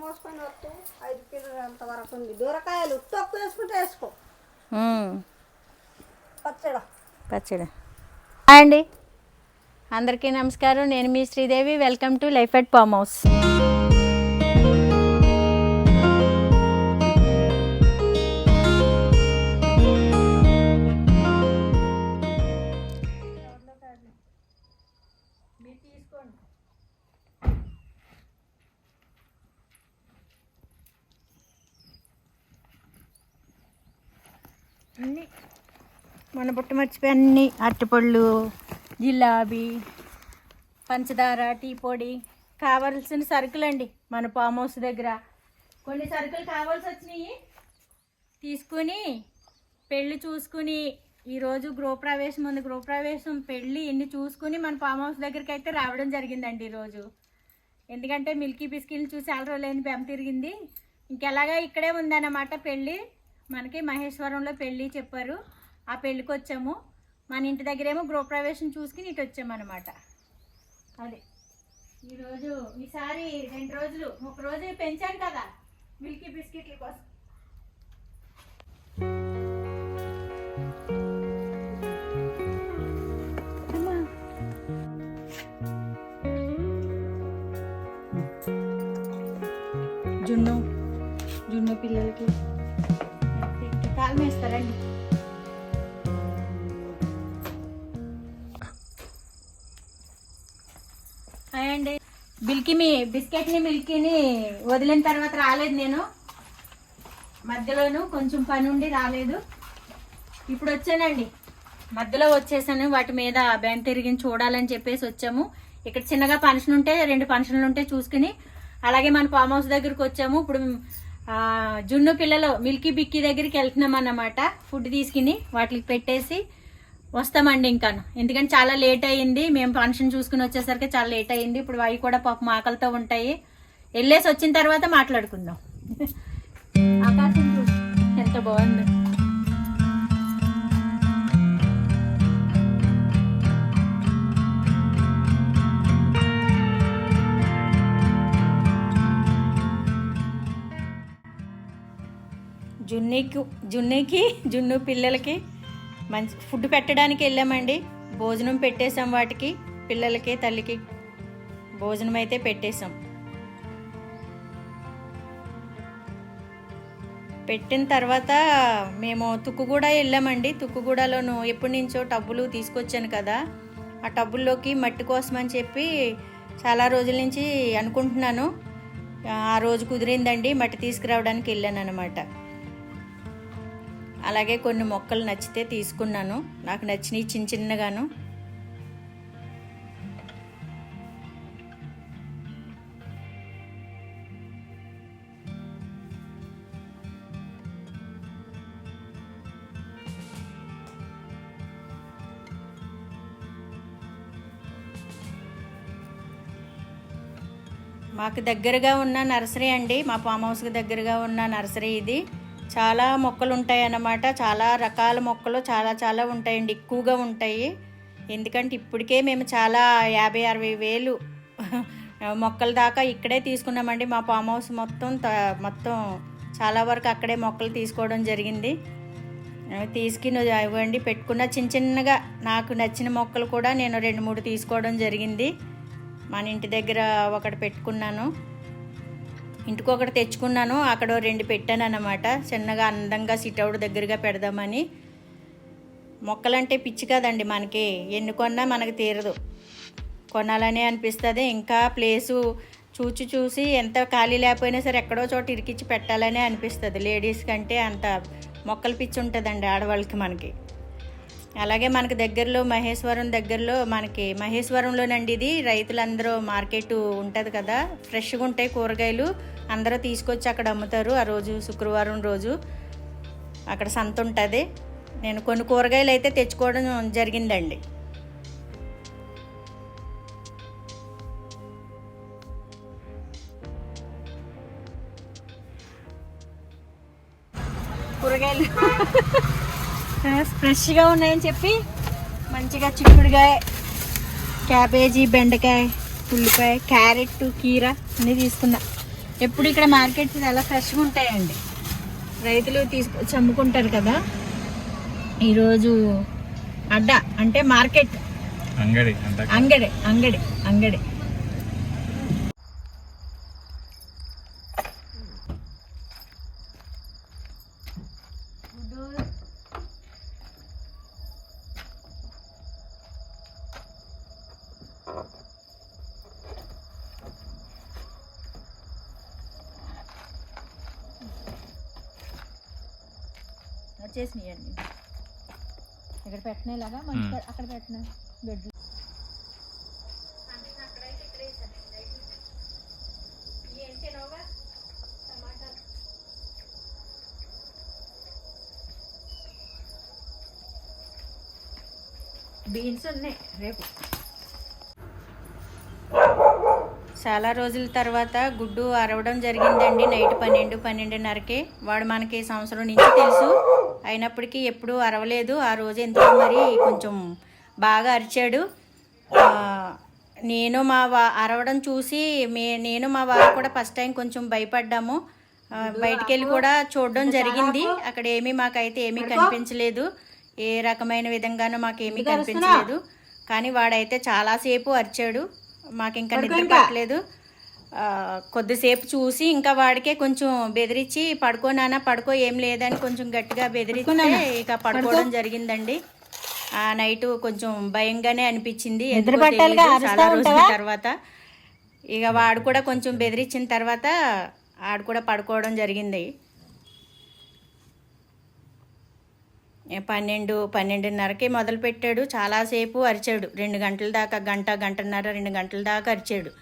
మోసుకొని వస్తూ 5 కిలోలు అంతవరకు ఉంది. బీరకాయలు తొక్కు వేసుకుంటే వేసుకో. పచ్చడి. హాయ్ అండి, అందరికీ నమస్కారం. నేను మీ Sridevi. Welcome to life at farm house. అన్నీ మన బుట్ట మర్చిపోయి అన్నీ అరటిపళ్ళు, జిలాబీ, పంచదార, టీ పొడి, కావాల్సిన సరుకులు అండి. మన ఫామ్ హౌస్ దగ్గర కొన్ని సరుకులు కావాల్సి వచ్చినాయి. తీసుకుని పెళ్ళి చూసుకుని ఈరోజు గృహప్రవేశం ఉంది. గృహప్రవేశం, పెళ్ళి ఇన్ని చూసుకుని మన ఫామ్ హౌస్ దగ్గరికి అయితే రావడం జరిగిందండి ఈరోజు. ఎందుకంటే మిల్కీ బిస్కెట్లు చూసి చాలా రోజులైంది, బెమ్మ తిరిగింది. ఇంకెలాగా ఇక్కడే ఉందన్నమాట పెళ్ళి. మనకి మహేశ్వరంలో పెళ్ళి చెప్పారు, ఆ పెళ్ళికి వచ్చాము. మన ఇంటి దగ్గరేమో గృహప్రవేశం చూసుకుని ఇటు వచ్చామన్నమాట. అదే ఈరోజు ఈసారి 2 రోజులు, 1 రోజు పెంచాను కదా మిల్కీ బిస్కెట్ల కోసం. జున్ను పిల్లలకి కాలు వేస్తారండి. అండి మిల్కీని వదిలిన తర్వాత రాలేదు నేను. మధ్యలోనూ కొంచెం పని ఉండి రాలేదు. ఇప్పుడు వచ్చానండి, మధ్యలో వచ్చేసాను. వాటి మీద బ్యాంక్ తిరిగి చూడాలని చెప్పేసి వచ్చాము. ఇక్కడ చిన్నగా ఫంక్షన్ ఉంటే 2 ఫంక్షన్లు ఉంటే చూసుకుని అలాగే మన ఫామ్ హౌస్ దగ్గరికి వచ్చాము. ఇప్పుడు జున్ను పిల్లలు మిల్కీ బిక్కీ దగ్గరికి వెళ్తున్నాం అన్నమాట. ఫుడ్ తీసుకుని వాటికి పెట్టేసి వస్తామండి ఇంకాను. ఎందుకంటే చాలా లేట్ అయ్యింది, మేము ఫంక్షన్ చూసుకుని వచ్చేసరికి చాలా లేట్ అయ్యింది. ఇప్పుడు అవి కూడా పాపం ఆకలితో ఉంటాయి. వెళ్ళేసి వచ్చిన తర్వాత మాట్లాడుకుందాం. ఆకాశం ఎంత బాగుంది. జున్ను పిల్లలకి మంచి ఫుడ్ పెట్టడానికి వెళ్ళామండి. భోజనం పెట్టేసాం వాటికి, పిల్లలకి తల్లికి భోజనం అయితే పెట్టేసాం. పెట్టిన తర్వాత మేము తుక్కుగూడ వెళ్ళామండి. తుక్కుగూడలోను ఎప్పటి నుంచో టబ్బులు తీసుకొచ్చాను కదా, ఆ టబ్బుల్లోకి మట్టి కోసమని చెప్పి చాలా రోజుల నుంచి అనుకుంటున్నాను. ఆ రోజు కుదిరిందండి, మట్టి తీసుకురావడానికి వెళ్ళాను అనమాట. అలాగే కొన్ని మొక్కలు నచ్చితే తీసుకున్నాను, నాకు నచ్చినవి చిన్నగాను. మాకు దగ్గరగా ఉన్న నర్సరీ అండి, మా ఫామ్ హౌస్కి దగ్గరగా ఉన్న నర్సరీ ఇది. చాలా మొక్కలు ఉంటాయి అన్నమాట. చాలా రకాల మొక్కలు చాలా ఉంటాయండి, ఎక్కువగా ఉంటాయి. ఎందుకంటే ఇప్పటికే మేము చాలా 50-60 వేలు మొక్కల దాకా ఇక్కడే తీసుకున్నామండి. మా ఫామ్ హౌస్ మొత్తం చాలా వరకు అక్కడే మొక్కలు తీసుకోవడం జరిగింది. తీసుకుని ఇవ్వండి పెట్టుకున్న చిన్నగా నాకు నచ్చిన మొక్కలు కూడా నేను 2-3 తీసుకోవడం జరిగింది. మన ఇంటి దగ్గర ఒకటి పెట్టుకున్నాను, ఇంటికి ఒకటి తెచ్చుకున్నాను, అక్కడ 2 పెట్టాను అన్నమాట. చిన్నగా అందంగా సిట్అవుట్ దగ్గరగా పెడదామని. మొక్కలంటే పిచ్చి కదండి మనకి, ఎన్ని కొన్నా మనకు తీరదు, కొనాలనే అనిపిస్తుంది. ఇంకా ప్లేసు చూసి ఎంత ఖాళీ లేకపోయినా సరే ఎక్కడో చోట ఇరికిచ్చి పెట్టాలనే అనిపిస్తుంది. లేడీస్ కంటే అంత మొక్కలు పిచ్చి ఉంటుందండి ఆడవాళ్ళకి మనకి. అలాగే మనకి దగ్గరలో మహేశ్వరం దగ్గరలో మనకి మహేశ్వరంలోనండి ఇది. రైతులందరూ మార్కెట్ ఉంటుంది కదా, ఫ్రెష్గా ఉంటాయి కూరగాయలు, అందరూ తీసుకొచ్చి అక్కడ అమ్ముతారు. ఆ రోజు శుక్రవారం రోజు అక్కడ సంత ఉంటుంది. నేను కొన్ని కూరగాయలు అయితే తెచ్చుకోవడం జరిగిందండి. కూరగాయలు ఫ్రెష్గా ఉన్నాయని చెప్పి మంచిగా చిక్కుడుకాయ, క్యాబేజీ, బెండకాయ, ఉల్లిపాయ, క్యారెట్, కీర అన్నీ తీసుకున్నా. ఎప్పుడు ఇక్కడ మార్కెట్ చాలా ఫ్రెష్గా ఉంటాయండి. రైతులు తీసుకొచ్చి అమ్ముకుంటారు కదా. ఈరోజు అడ్డా అంటే మార్కెట్, అంగడి అంగడి అంగడి అంగడి. వచ్చేసినాయండి. ఇక్కడ పెట్టినలాగా మంచి అక్కడ పెట్టిన బెడ్ బీన్స్ ఉన్నాయి. రేపు చాలా రోజుల తర్వాత గుడ్డు అరవడం జరిగిందండి. నైట్ 12-12:30కి. వాడు మనకి సంవత్సరం నుంచి తెలుసు, అయినప్పటికీ ఎప్పుడూ అరవలేదు. ఆ రోజు ఎందుకో మరి కొంచెం బాగా అరిచాడు. నేను మా అరవడం చూసి నేను మా వారు కూడా ఫస్ట్ టైం కొంచెం భయపడ్డాము. బయటికి వెళ్ళి కూడా చూడడం జరిగింది. అక్కడ ఏమీ మాకైతే ఏమీ కనిపించలేదు. ఏ రకమైన విధంగానూ మాకేమీ కనిపించలేదు. కానీ వాడైతే చాలాసేపు అరిచాడు. మాకు ఇంకా నిద్ర పట్టలేదు. కొద్దిసేపు చూసి ఇంకా వాడికే కొంచెం బెదిరించి పడుకో నాన్న పడుకో, ఏం లేదని కొంచెం గట్టిగా బెదిరిస్తే ఇక పడుకోవడం జరిగిందండి. ఆ నైట్ కొంచెం భయంగానే అనిపించింది. చాలా రోజుల తర్వాత ఇక వాడు కూడా కొంచెం బెదిరించిన తర్వాత ఆడు కూడా పడుకోవడం జరిగింది. 12-12:30కి మొదలు పెట్టాడు. చాలాసేపు అరిచాడు. 2 గంటల దాకా, గంటన్నర 2 గంటల దాకా అరిచాడు.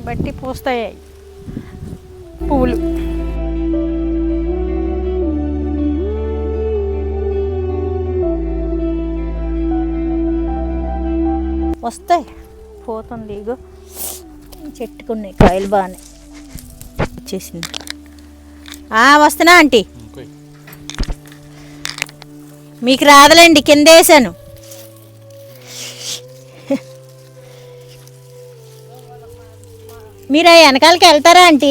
బట్టి పూస్తాయి పువ్వులు. వస్తాయి, పోతుంది. ఇగో చెట్టుకున్నాయి కాయలు బాగానే వచ్చేసింది. వస్తున్నా ఆంటీ. మీకు రాదులేండి, కింద వేసాను. మీరు ఆ వెనకాలకి వెళ్తారా ఆంటీ?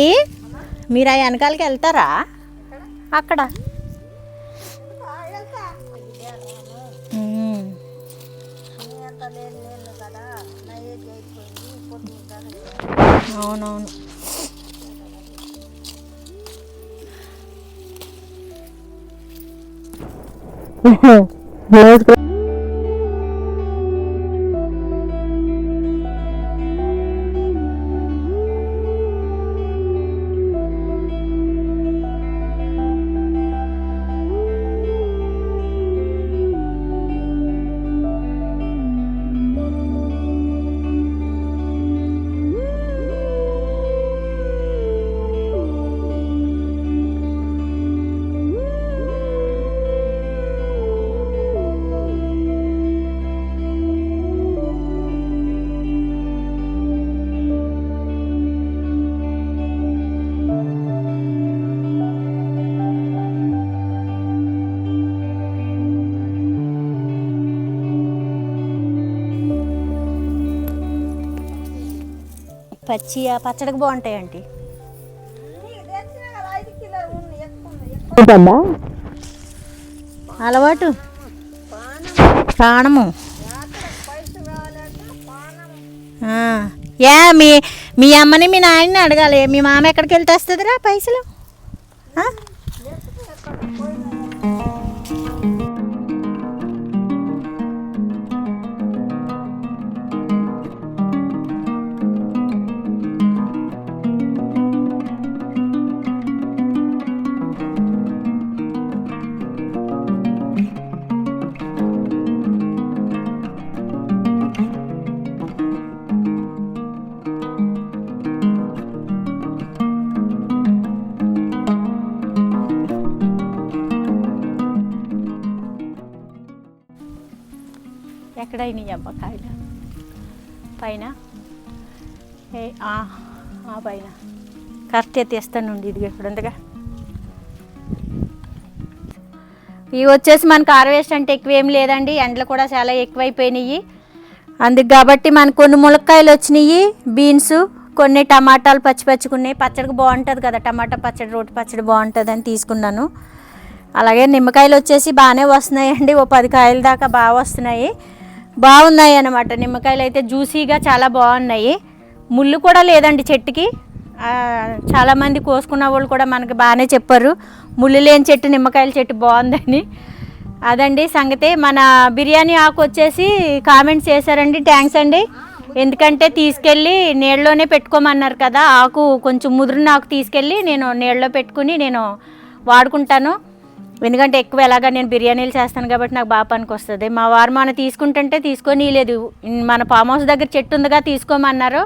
మీరు ఆ వెనకాలకి వెళ్తారా? అక్కడ అవునవును. పచ్చడికి బాగుంటాయి ఆంటీ. అలవాటు ప్రాణము. ఏ మీ అమ్మని మీ నాయన్ని అడగాలి. మీ మామ ఎక్కడికి వెళ్తే వస్తుందిరా పైసలు? ఎక్కడైనా అమ్మ కాయలు పైన పైన కరెక్ట్ తీస్తానండి. ఇది ఇప్పుడు ఉందిగా. ఇవి వచ్చేసి మనకు హార్వెస్ట్ అంటే ఎక్కువేం లేదండి, ఎండలు కూడా చాలా ఎక్కువైపోయినాయి. అందుకు కాబట్టి మనకు కొన్ని ములక్కాయలు వచ్చినాయి, బీన్స్, కొన్ని టమాటాలు పచ్చికున్నాయి. పచ్చడికి బాగుంటుంది కదా, టమాటా పచ్చడి, రోటి పచ్చడి బాగుంటుంది అని తీసుకున్నాను. అలాగే నిమ్మకాయలు వచ్చేసి బాగానే వస్తున్నాయండి, ఓ 10 కాయల దాకా బాగా వస్తున్నాయి. బాగున్నాయి అన్నమాట. నిమ్మకాయలు అయితే జ్యూసీగా చాలా బాగున్నాయి. ముళ్ళు కూడా లేదండి చెట్టుకి. చాలామంది కోసుకున్న వాళ్ళు కూడా మనకి బాగానే చెప్పారు, ముళ్ళు లేని చెట్టు నిమ్మకాయల చెట్టు బాగుందని. అదండి సంగతి. మన బిర్యానీ ఆకు వచ్చేసి కామెంట్స్ చేశారండి, థ్యాంక్స్ అండి. ఎందుకంటే తీసుకెళ్ళి నీళ్ళలోనే పెట్టుకోమన్నారు కదా, ఆకు కొంచెం ముదిరిన ఆకు తీసుకెళ్ళి నేను నీళ్ళలో పెట్టుకుని నేను వాడుకుంటాను. ఎందుకంటే ఎక్కువ ఎలాగా నేను బిర్యానీలు చేస్తాను కాబట్టి నాకు బాగా పనికి వస్తుంది. మా వారు మన తీసుకుంటుంటే తీసుకొని లేదు, మన ఫామ్ హౌస్ దగ్గర చెట్టు ఉందిగా తీసుకోమన్నారు.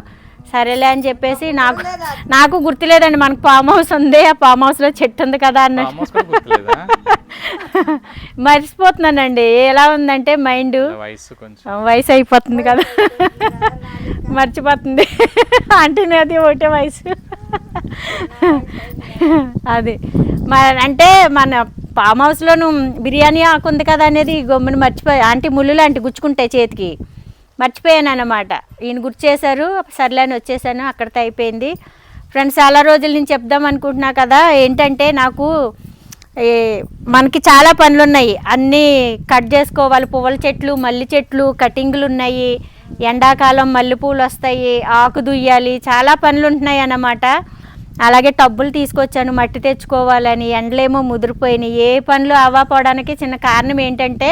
సరేలే అని చెప్పేసి నాకు గుర్తులేదండి, మనకు ఫామ్ హౌస్ ఉంది, ఆ ఫామ్ హౌస్లో చెట్టు ఉంది కదా అన్నట్టు మర్చిపోతున్నానండి. ఎలా ఉందంటే మైండ్ వయసు అయిపోతుంది కదా, మర్చిపోతుంది. అంటే అది ఒకటే వయసు. అది అంటే మన ఫామ్ హౌస్లోను బిర్యానీ ఆకుంది కదా అనేది గమ్ముని మర్చిపోయి, ఆంటీ ముళ్ళు లాంటి గుచ్చుకుంటాయి చేతికి, మర్చిపోయాను అన్నమాట. ఈయన గుర్తు చేశారు, సర్లే అని వచ్చేసాను. అక్కడితో అయిపోయింది. ఫ్రెండ్స్, చాలా రోజుల నుంచి చెప్దాం అనుకుంటున్నా కదా, ఏంటంటే నాకు మనకి చాలా పనులు ఉన్నాయి, అన్నీ కట్ చేసుకోవాలి. పువ్వుల చెట్లు, మల్లి చెట్లు కటింగ్లు ఉన్నాయి, ఎండాకాలం మల్లెపూలు వస్తాయి, ఆకు దుయ్యాలి, చాలా పనులు ఉంటున్నాయి అన్నమాట. అలాగే టబ్బులు తీసుకొచ్చాను మట్టి తెచ్చుకోవాలని, ఎండలేమో ముదిరిపోయినాయి. ఏ పనులు అవ్వకపోవడానికి చిన్న కారణం ఏంటంటే